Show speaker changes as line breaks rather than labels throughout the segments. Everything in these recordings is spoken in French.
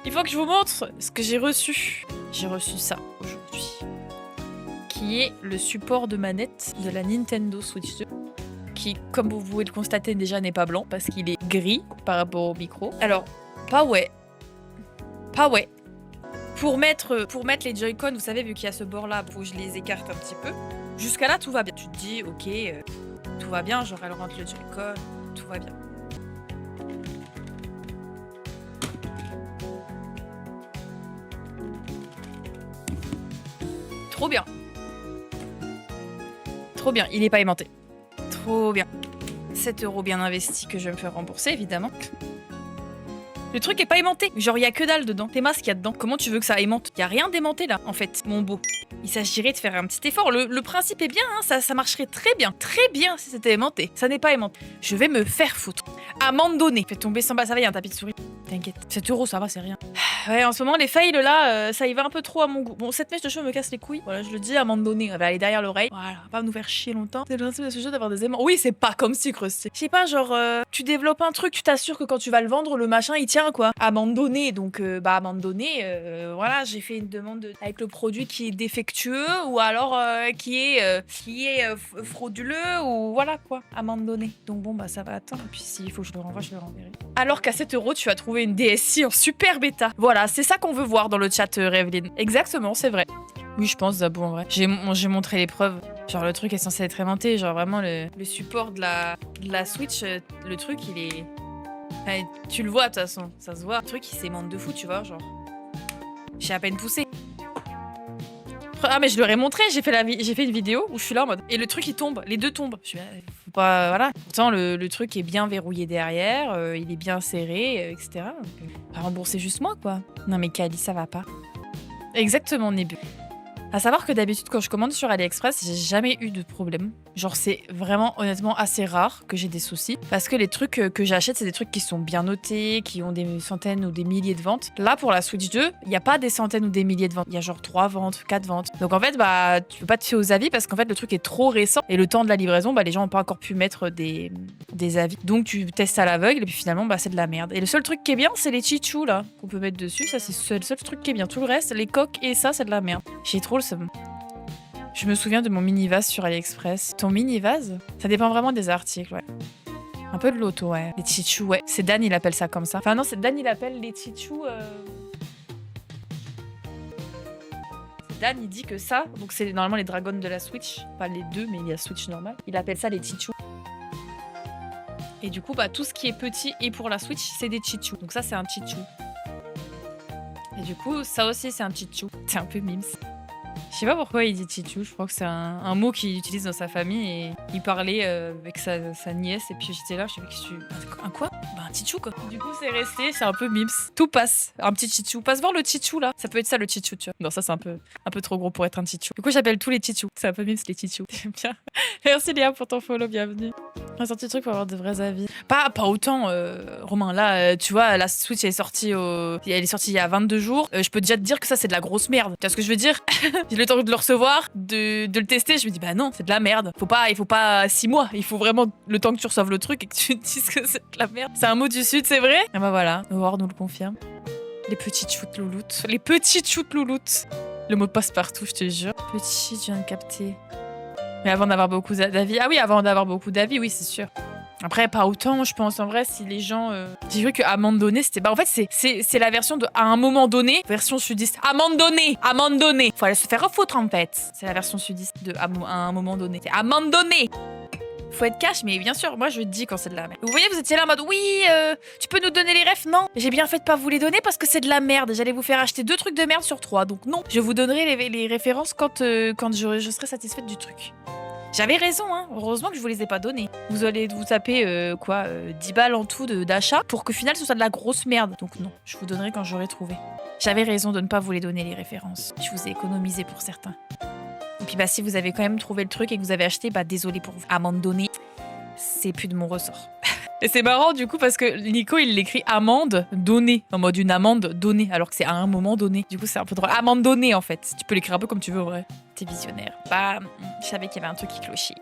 Il faut que je vous montre ce que j'ai reçu. J'ai reçu ça aujourd'hui. Qui est le support de manette de la Nintendo Switch 2. Qui, comme vous pouvez le constater, déjà n'est pas blanc parce qu'il est gris par rapport au micro. Alors, pas ouais. Pas ouais. Pour mettre les Joy-Con, vous savez, vu qu'il y a ce bord-là, faut que je les écarte un petit peu. Jusqu'à là, tout va bien. Tu te dis, ok, tout va bien, genre elle rentre le Joy-Con, tout va bien. Trop bien. Trop bien, il est pas aimanté. Trop bien. 7 € bien investis que je vais me faire rembourser, évidemment. Le truc est pas aimanté. Genre, il y a que dalle dedans. Tes masques, il y a dedans. Comment tu veux que ça aimante? Il y a rien d'aimanté là, en fait, mon beau. Il s'agirait de faire un petit effort. Le principe est bien, hein, ça marcherait très bien si c'était aimanté. Ça n'est pas aimanté. Je vais me faire foutre. Amende donnée. Fais tomber 100 balles, ça va, il y a un tapis de souris. T'inquiète. 7 €, ça va, c'est rien. Ouais, en ce moment, les fails là, ça y va un peu trop à mon goût. Bon, cette mèche de cheveux me casse les couilles. Voilà, je le dis, amende donnée. Elle va aller derrière l'oreille. Voilà, pas nous faire chier longtemps. C'est le principe de ce jeu d'avoir des aimants. Oui, c'est pas comme sucre, c'est. Je sais pas, genre, tu développes un truc, tu t'assures que quand tu vas le vendre, le machin il tient quoi. Amende donnée, donc amende donnée, voilà, j'ai fait une demande avec le produit qui est défectueux ou alors qui est frauduleux ou voilà quoi, amende donnée. Donc bon bah ça va attendre. Et puis s'il faut que je le renvoie, je le renverrai. Alors qu'à 7 €, tu as trouvé une DSi en super bêta. Voilà, c'est ça qu'on veut voir dans le chat, Revelyne. Exactement, c'est vrai. Oui, je pense, Zabou, en vrai. J'ai montré les preuves. Genre, le truc est censé être aimanté. Genre, vraiment, le support de la Switch, le truc, il est... Enfin, tu le vois, de toute façon. Ça se voit. Le truc, il s'aimante de fou, tu vois, genre... J'ai à peine poussé. Ah, mais je leur ai montré. J'ai fait une vidéo où je suis là en mode... Et le truc, il tombe. Les deux tombent. Je suis là, faut pas... Voilà. Pourtant, le truc est bien verrouillé derrière. Il est bien serré, etc. Donc, pas rembourser juste moi, quoi. Non, mais Kali, ça va pas. Exactement, Nébu. À savoir que d'habitude, quand je commande sur AliExpress, j'ai jamais eu de problème. Genre, c'est vraiment, honnêtement, assez rare que j'ai des soucis. Parce que les trucs que j'achète, c'est des trucs qui sont bien notés, qui ont des centaines ou des milliers de ventes. Là, pour la Switch 2, il n'y a pas des centaines ou des milliers de ventes. Il y a genre 3 ventes, 4 ventes. Donc en fait, bah, tu peux pas te fier aux avis parce qu'en fait, le truc est trop récent. Et le temps de la livraison, bah, les gens n'ont pas encore pu mettre des avis. Donc tu testes à l'aveugle et puis finalement, bah, c'est de la merde. Et le seul truc qui est bien, c'est les chichous, là, qu'on peut mettre dessus. Ça, c'est le seul truc qui est bien. Tout le reste, les coques et ça, c'est de la merde. J'ai trop le seum. Je me souviens de mon mini-vase sur AliExpress. Ton mini-vase? Ça dépend vraiment des articles, ouais. Un peu de l'auto, ouais. Les chichous, ouais. C'est Dan, il appelle ça comme ça. Enfin non, c'est Dan, il appelle les chichous... Dan, il dit que ça, donc c'est normalement les dragons de la Switch. Pas les deux, mais il y a Switch normal. Il appelle ça les chichous. Et du coup, bah, tout ce qui est petit et pour la Switch, c'est des chichous. Donc ça, c'est un chichou. Et du coup, ça aussi, c'est un chichou. C'est un peu mimes. Je sais pas pourquoi il dit chichou, je crois que c'est un mot qu'il utilise dans sa famille et il parlait avec sa nièce et puis j'étais là, je sais pas que tu... Un quoi? Bah un chichou quoi. Du coup c'est resté, c'est un peu mimes. Tout passe, un petit chichou. Passe voir le chichou là, ça peut être ça le chichou tu vois. Non ça c'est un peu trop gros pour être un chichou. Du coup j'appelle tous les chichous, c'est un peu mimes les chichous. J'aime bien. Merci Léa pour ton follow, bienvenue. Un sorti de truc pour avoir de vrais avis. Pas autant, Romain. Là, tu vois, la Switch elle est sortie il y a 22 jours. Je peux déjà te dire que ça, c'est de la grosse merde. Tu vois ce que je veux dire? J'ai le temps de le recevoir, de le tester. Je me dis, bah non, c'est de la merde. Il faut pas 6 mois. Il faut vraiment le temps que tu reçoives le truc et que tu te dises que c'est de la merde. C'est un mot du Sud, c'est vrai? Ah bah voilà, Howard nous le confirme. Les petites shoots louloutes. Les petites shoots louloutes. Le mot passe partout, je te jure. Petit, je viens de capter. Mais avant d'avoir beaucoup d'avis. Ah oui, avant d'avoir beaucoup d'avis, oui, c'est sûr. Après, pas autant, je pense, en vrai, si les gens... J'ai vu que amende donnée, c'était... Bah, en fait, c'est la version de à un moment donné, version sudiste. Amende donnée! Amende donnée! Faut aller se faire refoutre, en fait. C'est la version sudiste de à un moment donné. C'est amende donnée! Faut être cash, mais bien sûr, moi je dis quand c'est de la merde. Vous voyez, vous étiez là en mode oui, tu peux nous donner les refs? Non, j'ai bien fait de pas vous les donner parce que c'est de la merde. J'allais vous faire acheter 2 trucs de merde sur 3, donc non. Je vous donnerai les références quand je serai satisfaite du truc. J'avais raison, hein. Heureusement que je vous les ai pas donnés. Vous allez vous taper 10 balles en tout d'achat pour qu'au final ce soit de la grosse merde. Donc non, je vous donnerai quand j'aurai trouvé. J'avais raison de ne pas vous les donner les références. Je vous ai économisé pour certains. Et puis bah si vous avez quand même trouvé le truc et que vous avez acheté, bah désolé pour vous. Amende donnée, c'est plus de mon ressort. Et c'est marrant du coup parce que Nico il l'écrit amende donnée, en mode une amende donnée, alors que c'est à un moment donné. Du coup c'est un peu drôle. Amende donnée en fait. Tu peux l'écrire un peu comme tu veux en vrai. T'es visionnaire. Bah, je savais qu'il y avait un truc qui clochait.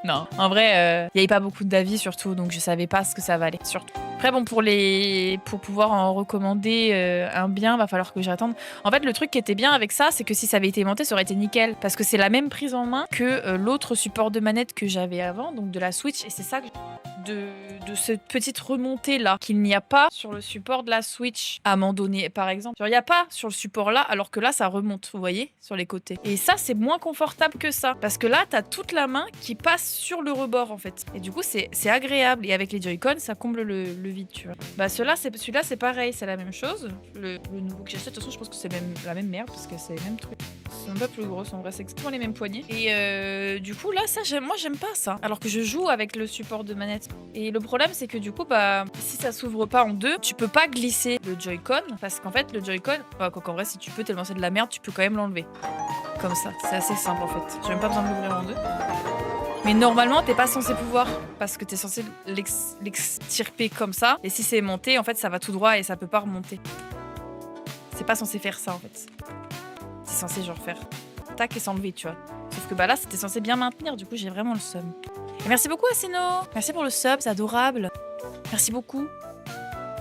Non, en vrai, il n'y avait pas beaucoup d'avis surtout, donc je savais pas ce que ça valait surtout. Après bon pour pouvoir en recommander un bien, va falloir que j'attende. En fait le truc qui était bien avec ça, c'est que si ça avait été aimanté, ça aurait été nickel parce que c'est la même prise en main que l'autre support de manette que j'avais avant, donc de la Switch, et c'est ça que de cette petite remontée là qu'il n'y a pas sur le support de la Switch abandonné par exemple. Genre il n'y a pas sur le support là alors que là ça remonte, vous voyez, sur les côtés. Et ça c'est moins confortable que ça parce que là t'as toute la main qui passe sur le rebord en fait. Et du coup c'est agréable et avec les Joy-Con ça comble le vide, tu vois. Bah celui-là c'est pareil, c'est la même chose. Le nouveau que j'achète de toute façon je pense que c'est même la même merde parce que c'est le même truc. C'est un peu plus gros en vrai, c'est exactement les mêmes poignées. Et du coup là ça moi j'aime pas ça alors que je joue avec le support de manette. Et le problème c'est que du coup bah si ça s'ouvre pas en deux, tu peux pas glisser le Joy-Con parce qu'en fait le Joy-Con, bah, en vrai si tu peux tellement c'est de la merde, tu peux quand même l'enlever. Comme ça, c'est assez simple en fait. J'ai même pas besoin de l'ouvrir en deux. Mais normalement t'es pas censé pouvoir parce que t'es censé l'extirper comme ça. Et si c'est monté en fait ça va tout droit et ça peut pas remonter. C'est pas censé faire ça en fait. C'est censé genre faire tac et s'enlever tu vois. Sauf que bah là c'était censé bien maintenir, du coup j'ai vraiment le seum. Et merci beaucoup Asino. Merci pour le sub, c'est adorable. Merci beaucoup.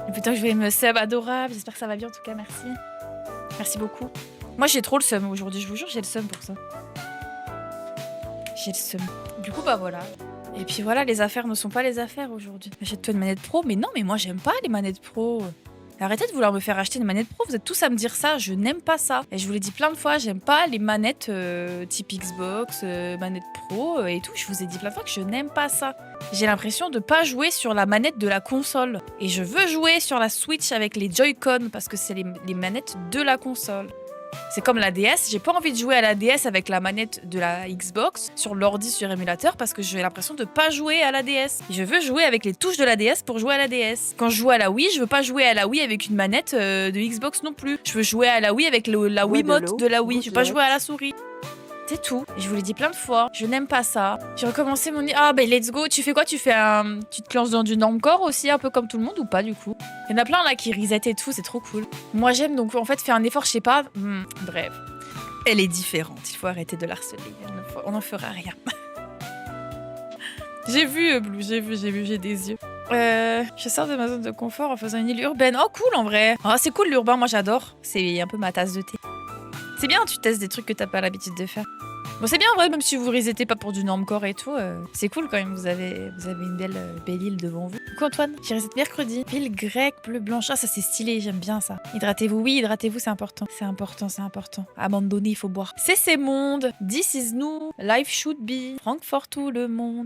Et putain que je vais me sub adorable, j'espère que ça va bien en tout cas, merci. Merci beaucoup. Moi j'ai trop le seum aujourd'hui, je vous jure j'ai le seum pour ça. J'ai le seum. Du coup bah voilà. Et puis voilà, les affaires ne sont pas les affaires aujourd'hui. Achète-toi une manette pro, mais non mais moi j'aime pas les manettes pro. Arrêtez de vouloir me faire acheter une manette pro, vous êtes tous à me dire ça, je n'aime pas ça. Et je vous l'ai dit plein de fois, j'aime pas les manettes type Xbox, manette pro et tout. Je vous ai dit plein de fois que je n'aime pas ça. J'ai l'impression de pas jouer sur la manette de la console. Et je veux jouer sur la Switch avec les Joy-Con parce que c'est les manettes de la console. C'est comme la DS, j'ai pas envie de jouer à la DS avec la manette de la Xbox sur l'ordi sur émulateur parce que j'ai l'impression de pas jouer à la DS. Je veux jouer avec les touches de la DS pour jouer à la DS. Quand je joue à la Wii, je veux pas jouer à la Wii avec une manette de Xbox non plus. Je veux jouer à la Wii avec la Wiimote de la Wii, je veux pas jouer à la souris. C'est tout. Je vous l'ai dit plein de fois. Je n'aime pas ça. J'ai recommencé mon... Ah, bah let's go. Tu fais quoi? Tu te lances dans du normcore aussi, un peu comme tout le monde ou pas, du coup? Il y en a plein, là, qui reset et tout. C'est trop cool. Moi, j'aime donc, en fait, faire un effort, je sais pas. Bref. Elle est différente. Il faut arrêter de l'harceler. On n'en fera rien. J'ai vu, Blue. J'ai des yeux. Je sors de ma zone de confort en faisant une île urbaine. Oh, cool, en vrai. Oh, c'est cool, l'urbain. Moi, j'adore. C'est un peu ma tasse de thé. C'est bien, tu testes des trucs que t'as pas l'habitude de faire. Bon, c'est bien en vrai, même si vous resetez pas pour du normcore et tout, c'est cool quand même, vous avez une belle île devant vous. Coucou Antoine, j'ai reset mercredi. Ville grecque, bleu, blanche, ah ça c'est stylé, j'aime bien ça. Hydratez-vous, oui, hydratez-vous, c'est important. C'est important, c'est important. Abandonner, il faut boire. C'est Monde, This is Nous, Life Should Be, Francfort tout le monde.